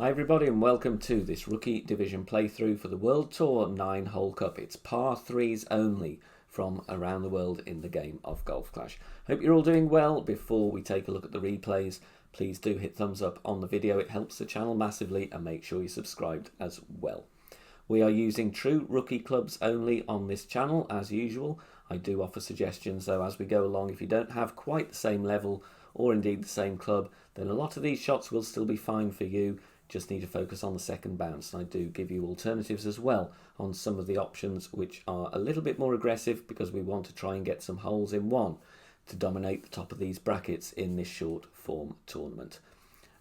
Hi everybody and welcome to this Rookie Division playthrough for the World Tour 9-hole cup. It's par 3s only from around the world in the game of Golf Clash. Hope you're all doing well. Before we take a look at the replays, please do hit thumbs up on the video. It helps the channel massively, and make sure you're subscribed as well. We are using true rookie clubs only on this channel as usual. I do offer suggestions though as we go along. If you don't have quite the same level or indeed the same club, then a lot of these shots will still be fine for you. Just need to focus on the second bounce, and I do give you alternatives as well on some of the options which are a little bit more aggressive because we want to try and get some holes in one to dominate the top of these brackets in this short form tournament.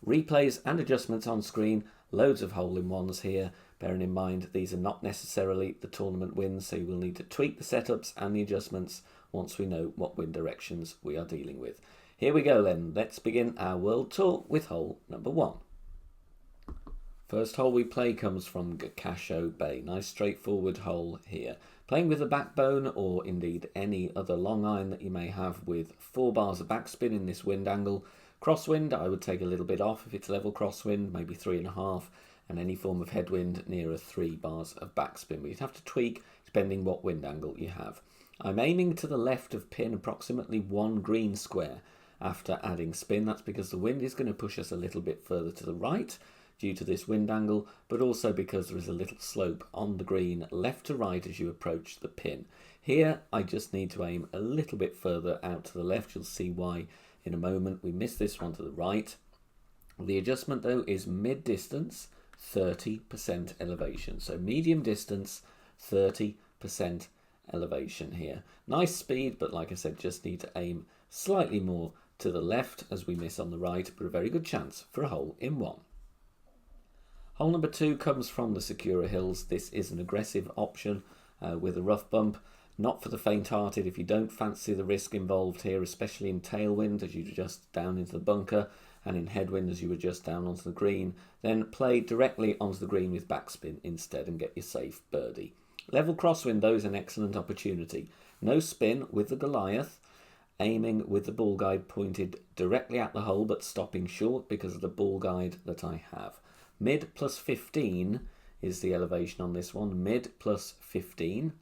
Replays and adjustments on screen, loads of hole-in-ones here, bearing in mind these are not necessarily the tournament wins, so you will need to tweak the setups and the adjustments once we know what wind directions we are dealing with. Here we go then, let's begin our World Tour with hole number 1. First hole we play comes from Gakasho Bay. Nice straightforward hole here. Playing with a backbone or indeed any other long iron that you may have with 4 bars of backspin in this wind angle. Crosswind I would take a little bit off if it's level crosswind, maybe 3.5, and any form of headwind nearer 3 bars of backspin. But you'd have to tweak depending what wind angle you have. I'm aiming to the left of pin, approximately 1 green square after adding spin. That's because the wind is going to push us a little bit further to the right due to this wind angle, but also because there is a little slope on the green left to right as you approach the pin. Here I just need to aim a little bit further out to the left. You'll see why in a moment. We miss this one to the right. The adjustment though is mid distance, 30% elevation. So medium distance, 30% elevation here. Nice speed, but like I said, just need to aim slightly more to the left as we miss on the right, but a very good chance for a hole in 1. Hole number 2 comes from the Sakura Hills. This is an aggressive option with a rough bump. Not for the faint-hearted. If you don't fancy the risk involved here, especially in tailwind as you adjust down into the bunker and in headwind as you adjust down onto the green, then play directly onto the green with backspin instead and get your safe birdie. Level crosswind though is an excellent opportunity. No spin with the Goliath, aiming with the ball guide pointed directly at the hole but stopping short because of the ball guide that I have. Mid plus 15 is the elevation on this one. Mid plus 15.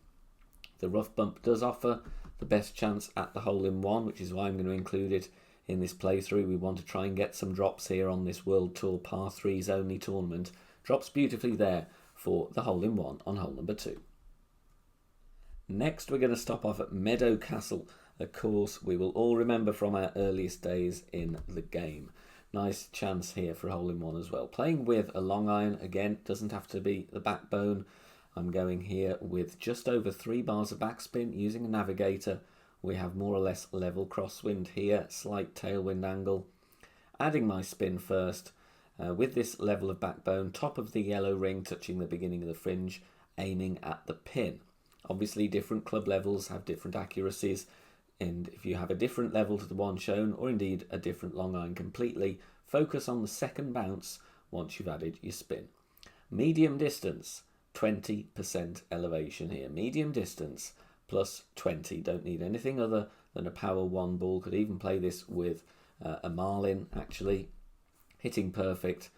The rough bump does offer the best chance at the hole in 1, which is why I'm going to include it in this playthrough. We want to try and get some drops here on this World Tour par 3s only tournament. Drops beautifully there for the hole in 1 on hole number 2. Next we're going to stop off at Meadow Castle, a course we will all remember from our earliest days in the game. Nice chance here for a hole in 1 as well. Playing with a long iron, again, doesn't have to be the backbone. I'm going here with just over 3 bars of backspin using a navigator. We have more or less level crosswind here, slight tailwind angle. Adding my spin first with this level of backbone, top of the yellow ring touching the beginning of the fringe, aiming at the pin. Obviously different club levels have different accuracies, and if you have a different level to the one shown, or indeed a different long iron completely, focus on the second bounce once you've added your spin. Medium distance, 20% elevation here. Medium distance plus 20. Don't need anything other than a power 1 ball. Could even play this with a Marlin actually. Hitting perfect,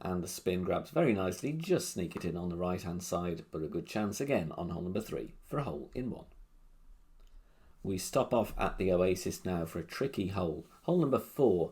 and the spin grabs very nicely. Just sneak it in on the right hand side, but a good chance again on hole number 3 for a hole in 1. We stop off at the Oasis now for a tricky hole. Hole number 4.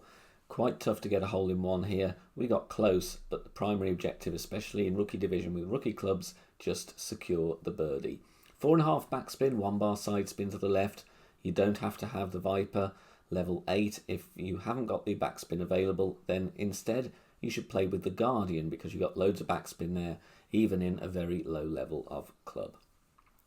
Quite tough to get a hole in 1 here. We got close, but the primary objective, especially in rookie division with rookie clubs, just secure the birdie. 4.5 backspin, 1 bar side spin to the left. You don't have to have the Viper level 8. If you haven't got the backspin available, then instead you should play with the Guardian because you've got loads of backspin there, even in a very low level of club.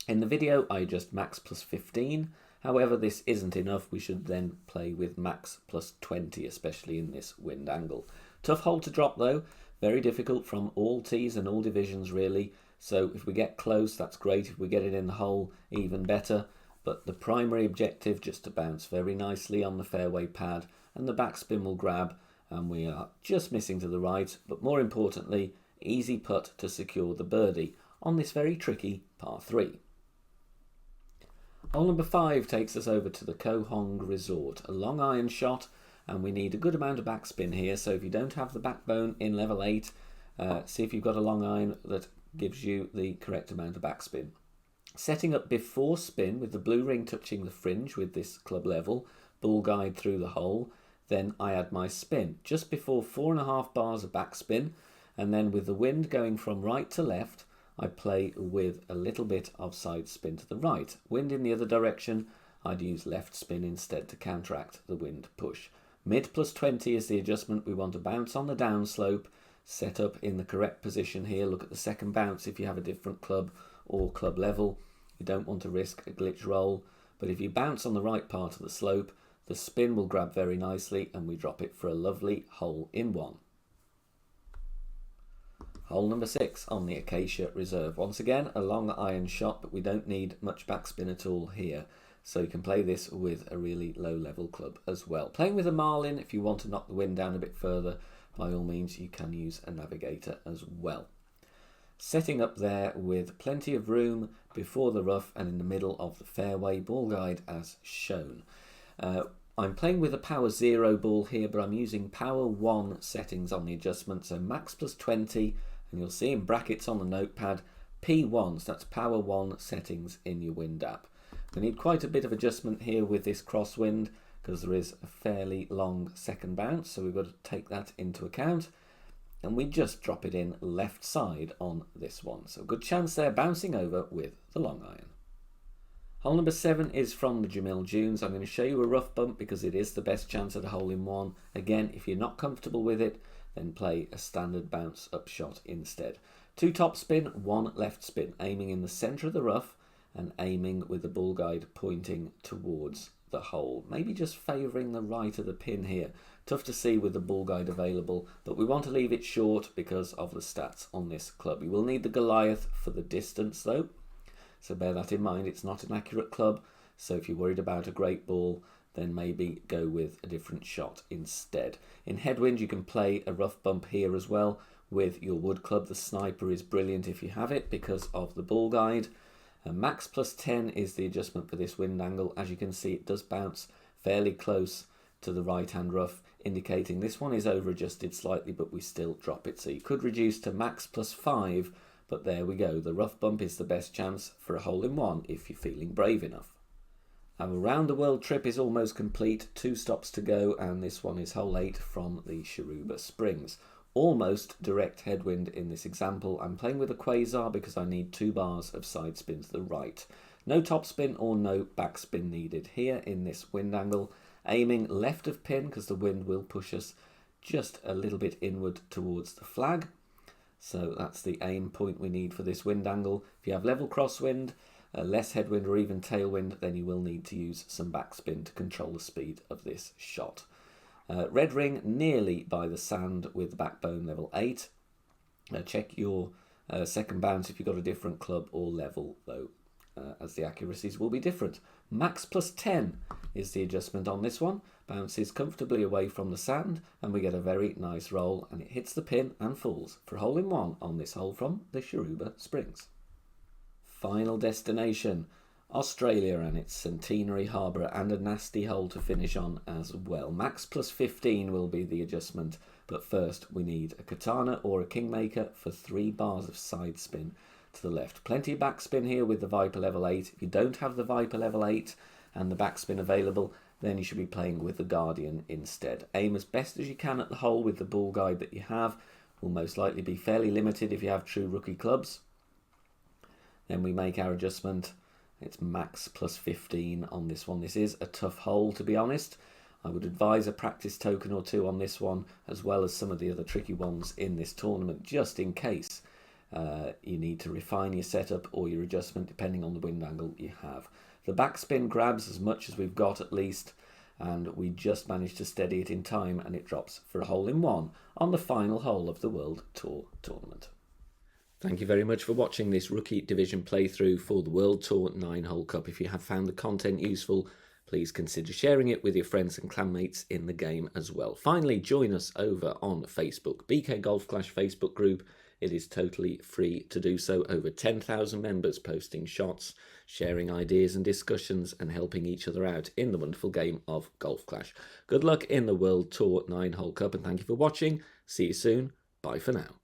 In the video, I adjust max plus 15. However, this isn't enough. We should then play with max plus 20, especially in this wind angle. Tough hole to drop though. Very difficult from all tees and all divisions really. So if we get close, that's great. If we get it in the hole, even better. But the primary objective, just to bounce very nicely on the fairway pad, and the backspin will grab, and we are just missing to the right. But more importantly, easy putt to secure the birdie on this very tricky par 3. Hole number 5 takes us over to the Koh Hong Resort, a long iron shot, and we need a good amount of backspin here. So if you don't have the backbone in level 8, See if you've got a long iron that gives you the correct amount of backspin. Setting up before spin with the blue ring touching the fringe with this club level, bull guide through the hole, then I add my spin just before 4.5 bars of backspin, and then with the wind going from right to left, I play with a little bit of side spin to the right. Wind in the other direction, I'd use left spin instead to counteract the wind push. Mid plus 20 is the adjustment. We want to bounce on the downslope, set up in the correct position here. Look at the second bounce if you have a different club or club level. You don't want to risk a glitch roll, but if you bounce on the right part of the slope, the spin will grab very nicely and we drop it for a lovely hole in one. Hole number 6 on the Acacia Reserve. Once again, a long iron shot, but we don't need much backspin at all here. So you can play this with a really low level club as well. Playing with a marlin, if you want to knock the wind down a bit further, by all means you can use a navigator as well. Setting up there with plenty of room before the rough and in the middle of the fairway, ball guide as shown. I'm playing with a power 0 ball here, but I'm using power 1 settings on the adjustment, so max plus 20, and you'll see in brackets on the notepad P1, so that's power 1 settings in your wind app. We need quite a bit of adjustment here with this crosswind because there is a fairly long second bounce, so we've got to take that into account, and we just drop it in left side on this one, so good chance there bouncing over with the long iron. Hole number 7 is from the Jamil Dunes. I'm going to show you a rough bump because it is the best chance at a hole in one. Again, if you're not comfortable with it, then play a standard bounce up shot instead. 2 top spin, 1 left spin, aiming in the centre of the rough and aiming with the bull guide pointing towards the hole. Maybe just favouring the right of the pin here. Tough to see with the bull guide available, but we want to leave it short because of the stats on this club. You will need the Goliath for the distance though, so bear that in mind. It's not an accurate club, so if you're worried about a great ball, then maybe go with a different shot instead. In headwind, you can play a rough bump here as well with your wood club. The Sniper is brilliant if you have it because of the bull guide. Max plus 10 is the adjustment for this wind angle. As you can see, it does bounce fairly close to the right hand rough, indicating this one is over adjusted slightly, but we still drop it. So you could reduce to max plus 5, but there we go. The rough bump is the best chance for a hole in one if you're feeling brave enough. Our round the world trip is almost complete. 2 stops to go, and this one is hole 8 from the Sharuba Springs. Almost direct headwind in this example. I'm playing with a quasar because I need 2 bars of side spin to the right. No top spin or no back spin needed here in this wind angle. Aiming left of pin because the wind will push us just a little bit inward towards the flag. So that's the aim point we need for this wind angle. If you have level crosswind, less headwind or even tailwind, then you will need to use some backspin to control the speed of this shot. Red ring nearly by the sand with backbone level 8. Check your second bounce if you've got a different club or level though, as the accuracies will be different. Max plus 10 is the adjustment on this one. Bounces comfortably away from the sand and we get a very nice roll, and it hits the pin and falls for a hole in one on this hole from the Sharuba Springs. Final destination, Australia and its Centenary Harbour, and a nasty hole to finish on as well. Max plus 15 will be the adjustment, but first we need a katana or a kingmaker for 3 bars of side spin to the left. Plenty of backspin here with the Viper level 8. If you don't have the Viper level 8 and the backspin available, then you should be playing with the Guardian instead. Aim as best as you can at the hole with the ball guide that you have. Will most likely be fairly limited if you have true rookie clubs. Then we make our adjustment. It's max plus 15 on this one. This is a tough hole, to be honest. I would advise a practice token or 2 on this one, as well as some of the other tricky ones in this tournament, just in case you need to refine your setup or your adjustment depending on the wind angle you have. The backspin grabs as much as we've got at least, and we just managed to steady it in time, and it drops for a hole in one on the final hole of the World Tour tournament. Thank you very much for watching this Rookie Division playthrough for the World Tour 9-hole Cup. If you have found the content useful, please consider sharing it with your friends and clanmates in the game as well. Finally, join us over on Facebook, BK Golf Clash Facebook group. It is totally free to do so. Over 10,000 members posting shots, sharing ideas and discussions, and helping each other out in the wonderful game of Golf Clash. Good luck in the World Tour 9-hole Cup, and thank you for watching. See you soon. Bye for now.